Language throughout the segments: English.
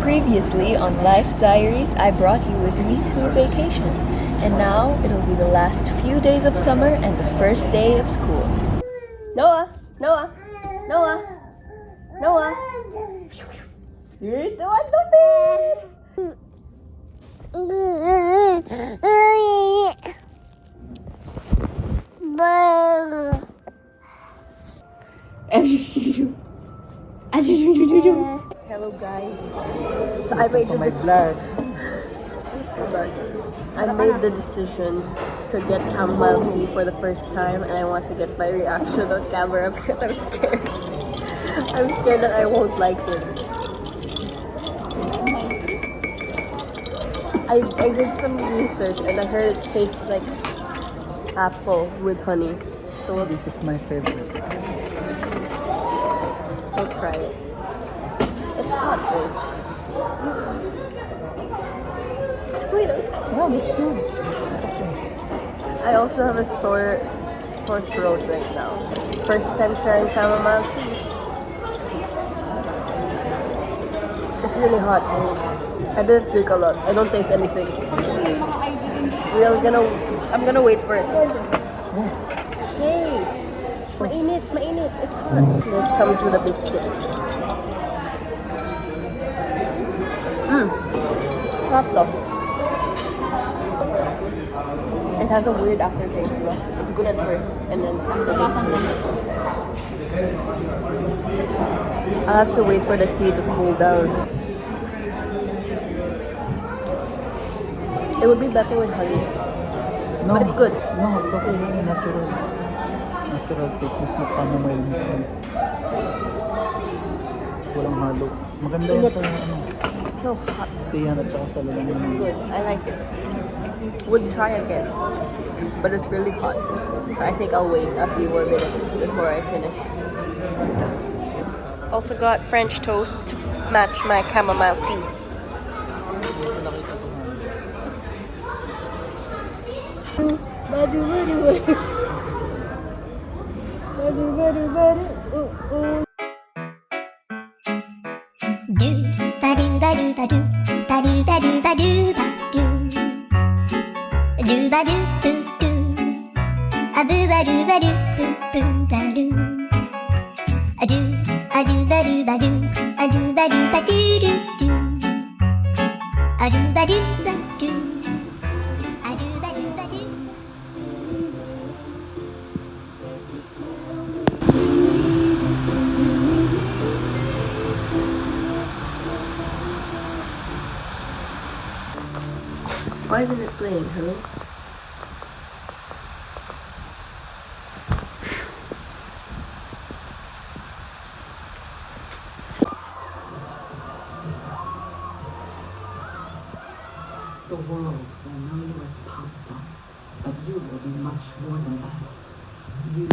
Previously on Life Diaries, I brought you with me to a vacation. And now it'll be the last few days of summer and the first day of school. Noah! Noah! Noah! Noah! Ito ang lupit! Hello guys. So I made the decision to get chamomile tea for the first time, and I want to get my reaction on camera because I'm scared. I'm scared that I won't like it. I did some research and I heard it tastes like apple with honey. So This is my favorite. I'll try it. It's hot though. Wait, I was Yeah, it's good. It's okay. I also have a sore throat right now. First time trying chamomile tea. It's really hot. I didn't drink a lot. I don't taste anything. I'm gonna wait for it. Hey! Mainit, mainit. It's hot. It comes with a biscuit. Hot though. It has a weird aftertaste, no? It's good at first, and then I have to wait for the tea to cool down. It would be better with honey. No, But it's good. No, it's okay. Natural. Natural taste. Mas chamomile mismo. Walang halo. Maganda yan sa ano. It's so hot. Tiyan at saka sa It's lalaki. good. I like it. Would try again. But it's really hot. So I think I'll wait a few more minutes before I finish. Also got French toast to match my chamomile tea. Why isn't it playing? Hello? The world will know you as pop stars, but you will be much more than that. You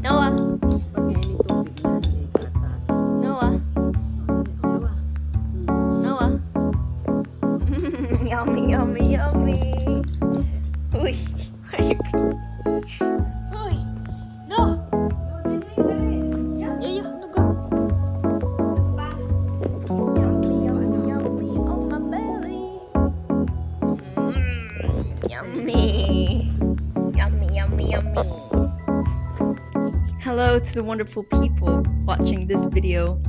Noah. Hello to the wonderful people watching this video.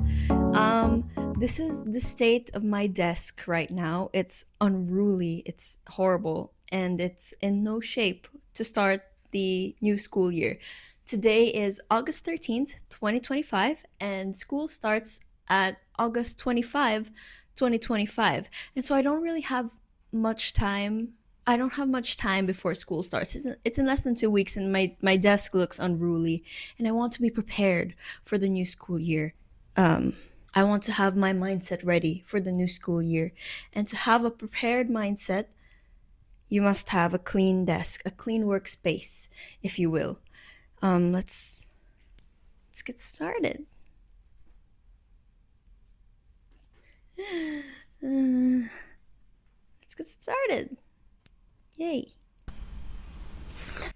This is the state of my desk right now. It's unruly, it's horrible, and it's in no shape to start the new school year. Today is August 13th, 2025, and school starts at August 25, 2025. And so I don't really have much time. I don't have much time before school starts. It's in less than 2 weeks, and my desk looks unruly, and I want to be prepared for the new school year. I want to have my mindset ready for the new school year. And to have a prepared mindset, you must have a clean desk, a clean workspace, if you will. Let's get started. Let's get started. Yay.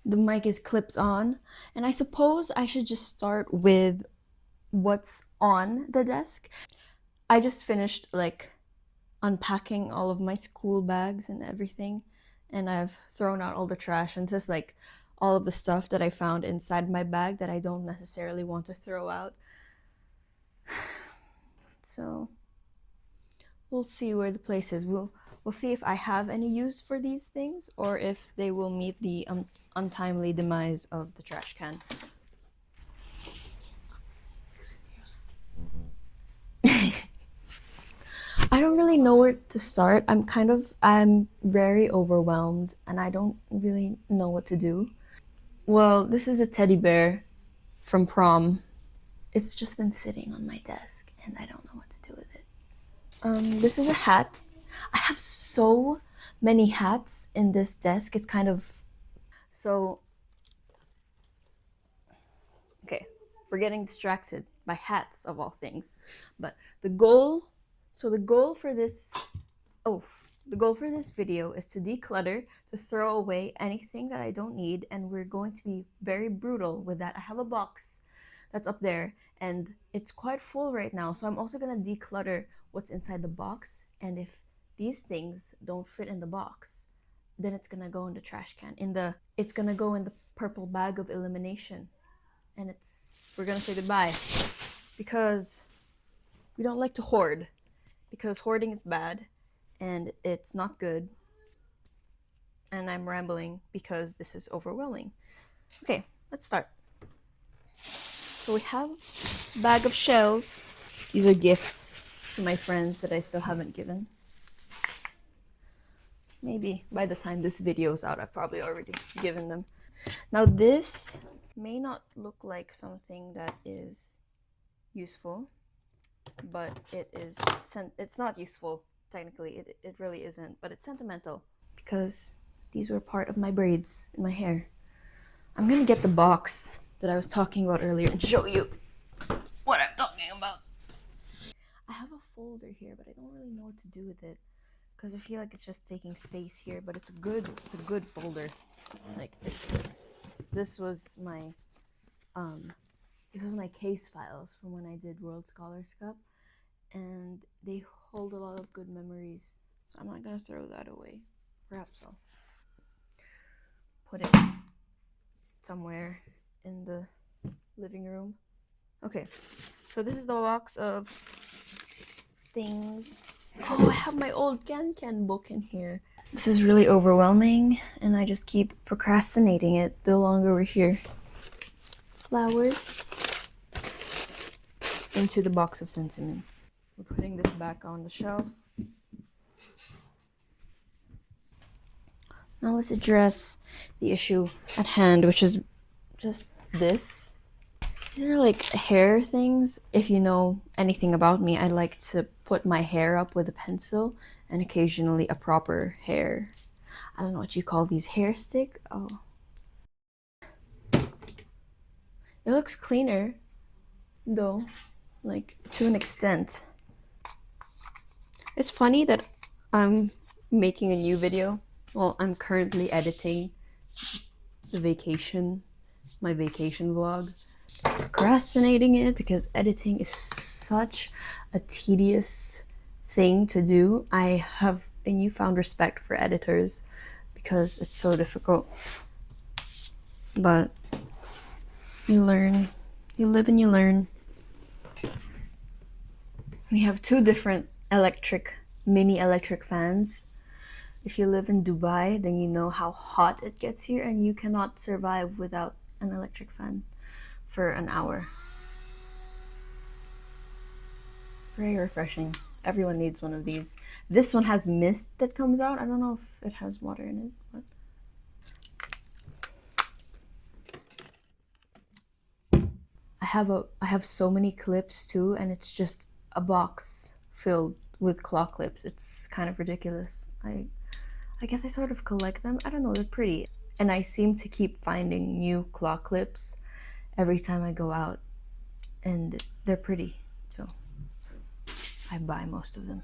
The mic is clipped on, and I suppose I should just start with what's on the desk. I just finished unpacking all of my school bags and everything, and I've thrown out all the trash, and this is all of the stuff that I found inside my bag that I don't necessarily want to throw out. So we'll see where the place is. We'll see if I have any use for these things or if they will meet the untimely demise of the trash can. I don't really know where to start. I'm very overwhelmed and I don't really know what to do. Well, this is a teddy bear from prom. It's just been sitting on my desk and I don't know what to do with it. This is a hat. I have so many hats in this desk. It's so, okay, we're getting distracted by hats of all things. But the goal for this video is to declutter, to throw away anything that I don't need, and we're going to be very brutal with that. I have a box that's up there and it's quite full right now, so I'm also gonna declutter what's inside the box, and if these things don't fit in the box, then it's gonna go in the trash can. It's gonna go in the purple bag of elimination, and we're gonna say goodbye because we don't like to hoard. Because hoarding is bad and it's not good. And I'm rambling because this is overwhelming. Okay, let's start. So we have a bag of shells. These are gifts to my friends that I still haven't given. Maybe by the time this video's out, I've probably already given them. Now this may not look like something that is useful, but it's not useful technically. It really isn't, but it's sentimental because these were part of my braids in my hair. I'm gonna get the box that I was talking about earlier and show you what I'm talking about. I have a folder here, but I don't really know what to do with it because I feel like it's just taking space here, but it's a good folder. This was my case files from when I did World Scholars Cup, and they hold a lot of good memories, so I'm not gonna throw that away. Perhaps I'll put it somewhere in the living room. Okay, so this is the box of things. Oh, I have my old Can book in here. This is really overwhelming, and I just keep procrastinating it the longer we're here. Flowers into the box of sentiments. We're putting this back on the shelf. Now let's address the issue at hand, which is just this. These are hair things. If you know anything about me, I like to put my hair up with a pencil and occasionally a proper hair. I don't know what you call these, hair stick? Oh. It looks cleaner, though, to an extent. It's funny that I'm making a new video. Well, I'm currently editing my vacation vlog. Procrastinating it because editing is such a tedious thing to do. I have a newfound respect for editors because it's so difficult. but you learn. You live and you learn. We have two different mini electric fans. If you live in Dubai, then you know how hot it gets here, and you cannot survive without an electric fan for an hour. Very refreshing. Everyone needs one of these. This one has mist that comes out. I don't know if it has water in it, but I have so many clips too, and it's just a box filled with claw clips. It's kind of ridiculous. I guess I sort of collect them. I don't know, they're pretty. And I seem to keep finding new claw clips every time I go out, and they're pretty. So I buy most of them.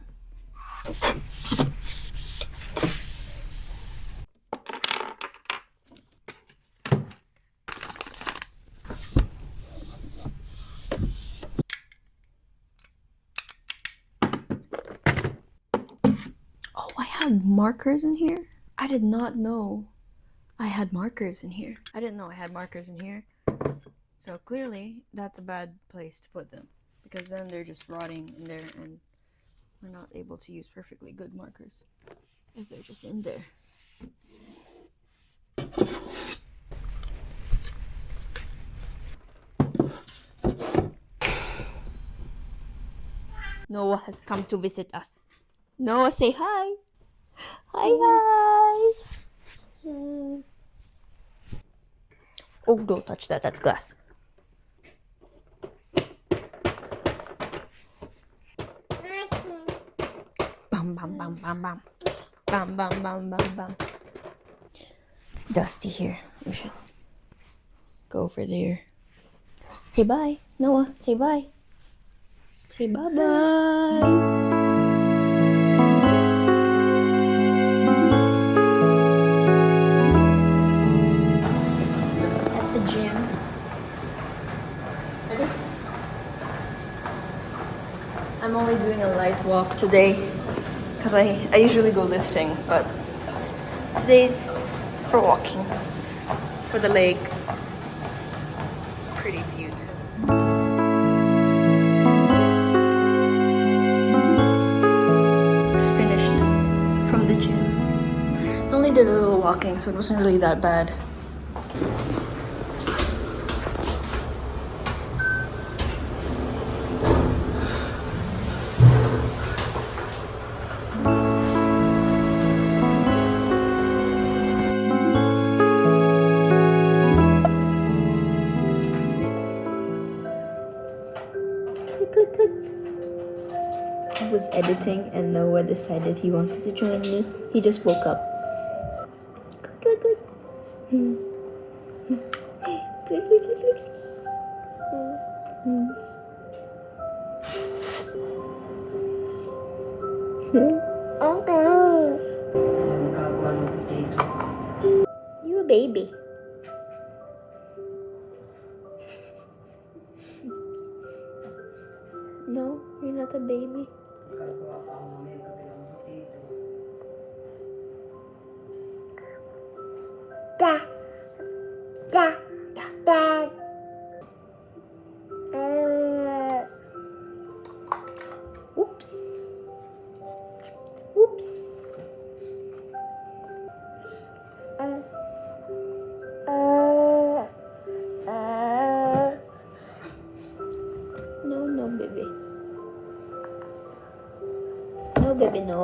Oh, I had markers in here? I did not know I had markers in here. I didn't know I had markers in here. So clearly that's a bad place to put them, because then they're just rotting in there and we're not able to use perfectly good markers if they're just in there. Noah has come to visit us. Noah, say hi. Hi. Oh, don't touch that. That's glass. Bam, bam, bam, bam, bam. Bam, bam, bam, bam, bam. It's dusty here. We should go over there. Say bye. Noah, say bye. Say bye-bye. At the gym. I'm only doing a light walk today because I usually go lifting, but today's for walking, for the legs. Pretty view too. Just finished from the gym. I only did a little walking, so it wasn't really that bad. I was editing and Noah decided he wanted to join me. He just woke up. Click, click, click. Click, click, click, click. You a baby. No, you're not a baby. Da. Da. Da. Oops. Oops. No, no, baby. No, baby, no.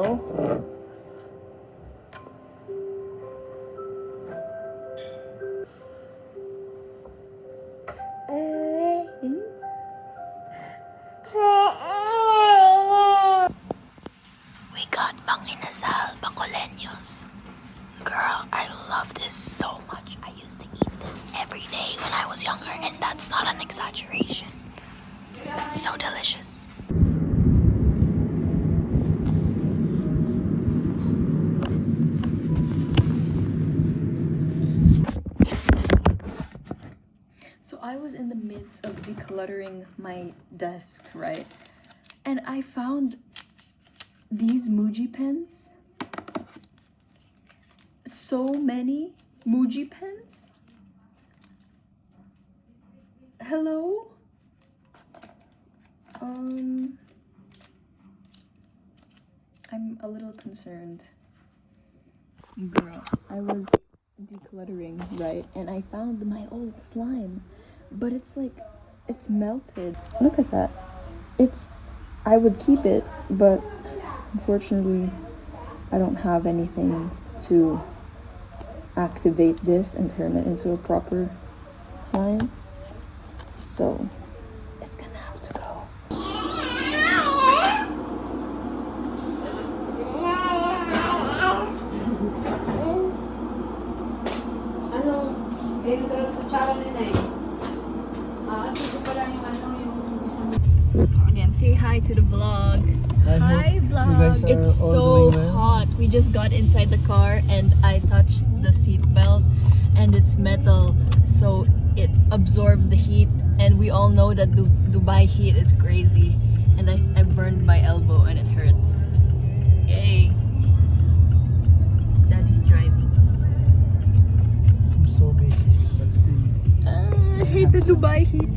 We got Panginasal Bacoleños. Girl, I love this so much. I used to eat this every day when I was younger, and that's not an exaggeration. So delicious. So I was in the midst of decluttering my desk, right? And I found these Muji pens. So many Muji pens. Hello? I'm a little concerned. Girl, I was decluttering, right? And I found my old slime. But it's like, it's melted. Look at that. I would keep it, but unfortunately, I don't have anything to activate this and turn it into a proper slime. So, it's gonna have to go. Again, say hi to the vlog. Hi vlog. It's so hot. We just got inside the car and I touched the seat belt and it's metal, so it absorbed the heat, and we all know that Dubai heat is crazy, and I burned my elbow and it hurts. Yay. Daddy's driving. I'm so busy. But still. I hate the Dubai heat.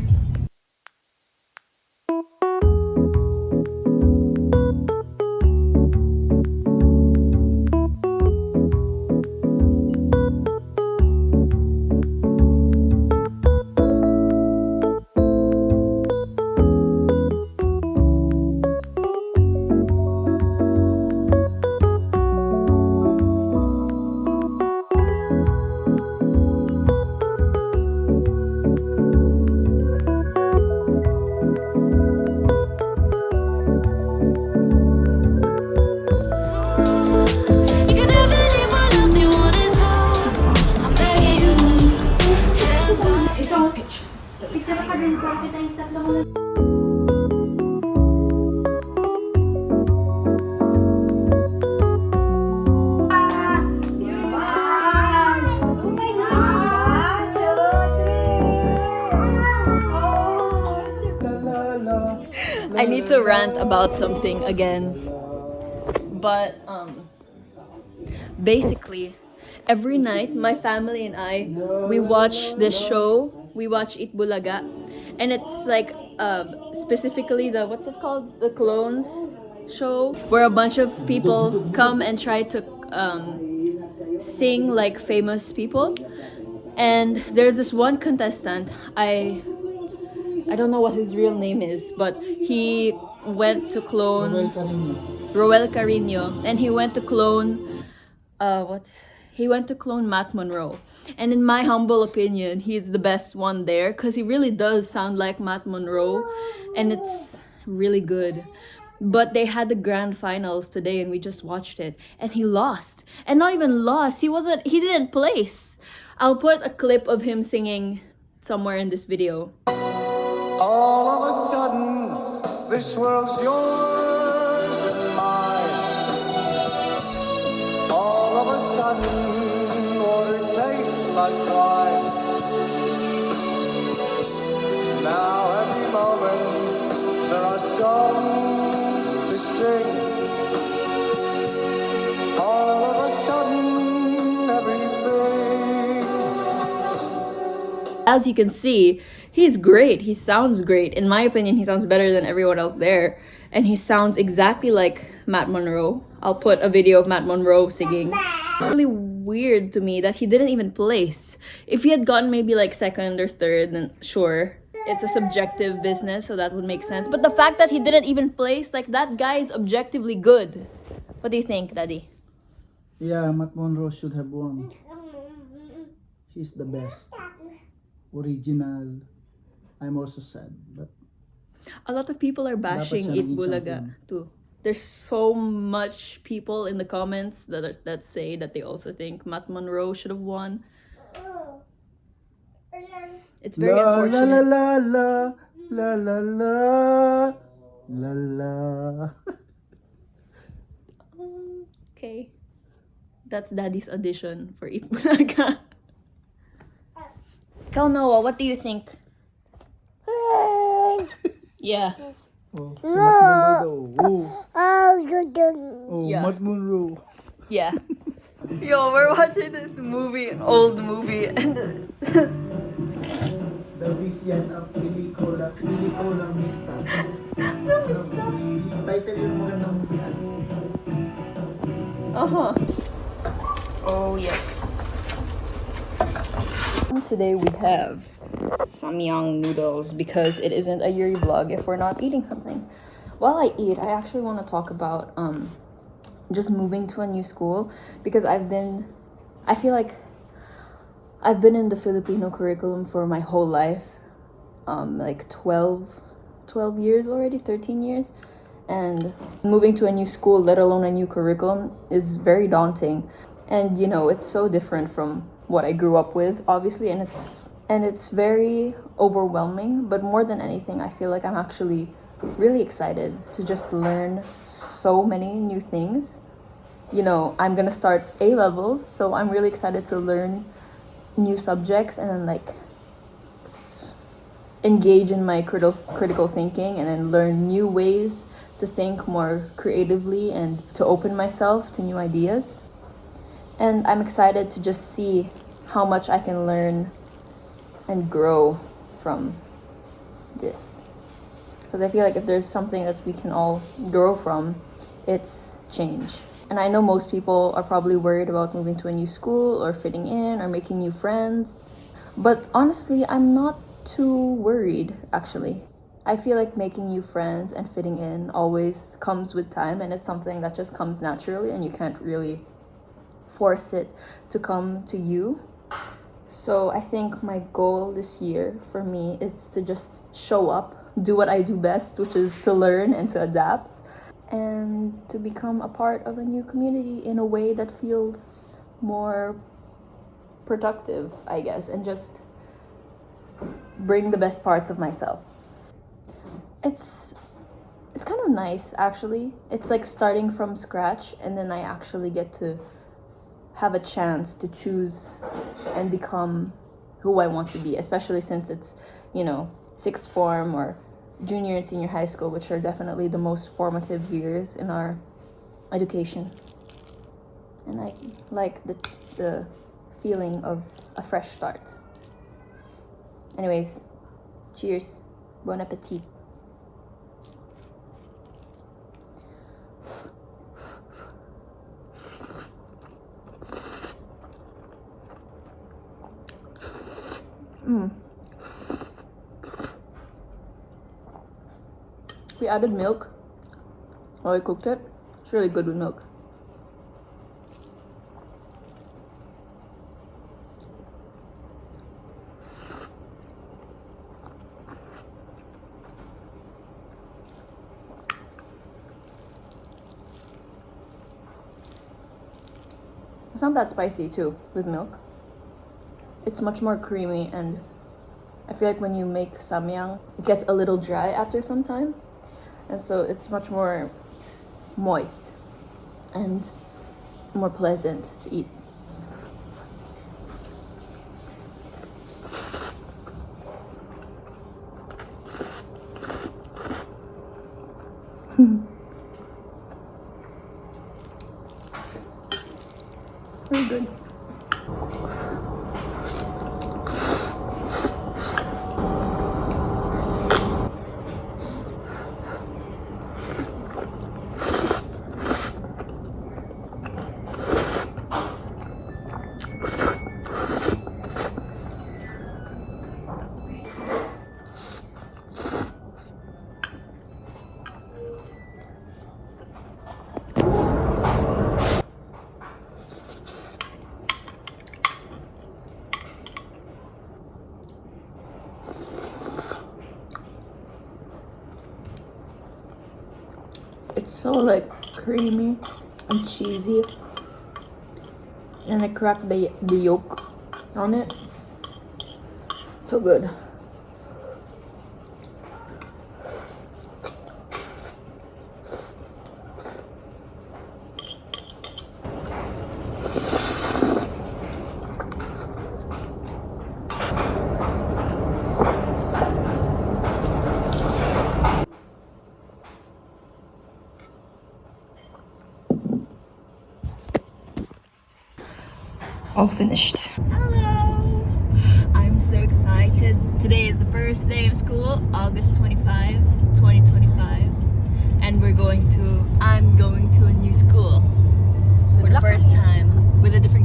I need to rant about something again, but basically every night my family and I, we watch this show. We watch Eat Bulaga, and it's like specifically the, what's it called, the clones show, where a bunch of people come and try to sing like famous people. And there's this one contestant, I don't know what his real name is, but he went to clone Roel Carino, and he went to clone he went to clone Matt Monroe. And in my humble opinion, he's the best one there, because he really does sound like Matt Monroe, and it's really good. But they had the grand finals today and we just watched it, and he lost. And not even lost, he didn't place. I'll put a clip of him singing somewhere in this video. All of a sudden, this world's yours and mine. All of a sudden, water tastes like wine. Now every moment, there are songs to sing. All of a sudden, everything. As you can see, he's great. He sounds great. In my opinion, he sounds better than everyone else there. And he sounds exactly like Matt Monroe. I'll put a video of Matt Monroe singing. Really weird to me that he didn't even place. If he had gotten maybe like second or third, then sure, it's a subjective business, so that would make sense. But the fact that he didn't even place, like, that guy is objectively good. What do you think, Daddy? Yeah, Matt Monroe should have won. He's the best. Original. I'm also sad, but a lot of people are bashing Eat Bulaga too. There's so much people in the comments that say that they also think Matt Monroe should have won. It's very unfortunate. La la la la la la la. Okay, that's Daddy's audition for Eat Bulaga. Ikaw, Noah, what do you think? Yeah. Oh, si Matt Monroe. Oh, Yeah. Matt Monroe. Yeah. Yo, we're watching this movie, an old movie, and The miss yan. Pelikula Mista. Title yung magandang movie. Oh yes. Today we have samyang noodles because it isn't a Yuri vlog if we're not eating something. While I eat, I actually want to talk about just moving to a new school because I feel like I've been in the Filipino curriculum for my whole life, like 12 years already, 13 years. And moving to a new school, let alone a new curriculum, is very daunting. And you know, it's so different from what I grew up with, obviously, and it's very overwhelming. But more than anything, I feel like I'm actually really excited to just learn so many new things. You know, I'm gonna start A levels, so I'm really excited to learn new subjects and then like engage in my critical thinking and then learn new ways to think more creatively and to open myself to new ideas. And I'm excited to just see how much I can learn and grow from this. Because I feel like if there's something that we can all grow from, it's change. And I know most people are probably worried about moving to a new school or fitting in or making new friends. But honestly, I'm not too worried, actually. I feel like making new friends and fitting in always comes with time, and it's something that just comes naturally and you can't really force it to come to you. So I think my goal this year for me is to just show up, do what I do best, which is to learn and to adapt, and to become a part of a new community in a way that feels more productive, I guess, and just bring the best parts of myself. It's kind of nice, actually. It's like starting from scratch, and then I actually get to have a chance to choose and become who I want to be, especially since it's, you know, sixth form or junior and senior high school, which are definitely the most formative years in our education. And I like the feeling of a fresh start. Anyways, cheers. Bon appetit. We added milk while I cooked it. It's really good with milk. It's not that spicy too with milk. It's much more creamy, and I feel like when you make samyang, it gets a little dry after some time. And so it's much more moist and more pleasant to eat. Very good. It's so like creamy and cheesy, and I cracked the yolk on it. So good. All finished. Hello! I'm so excited. Today is the first day of school, August 25, 2025. And I'm going to a new school for the first time with a different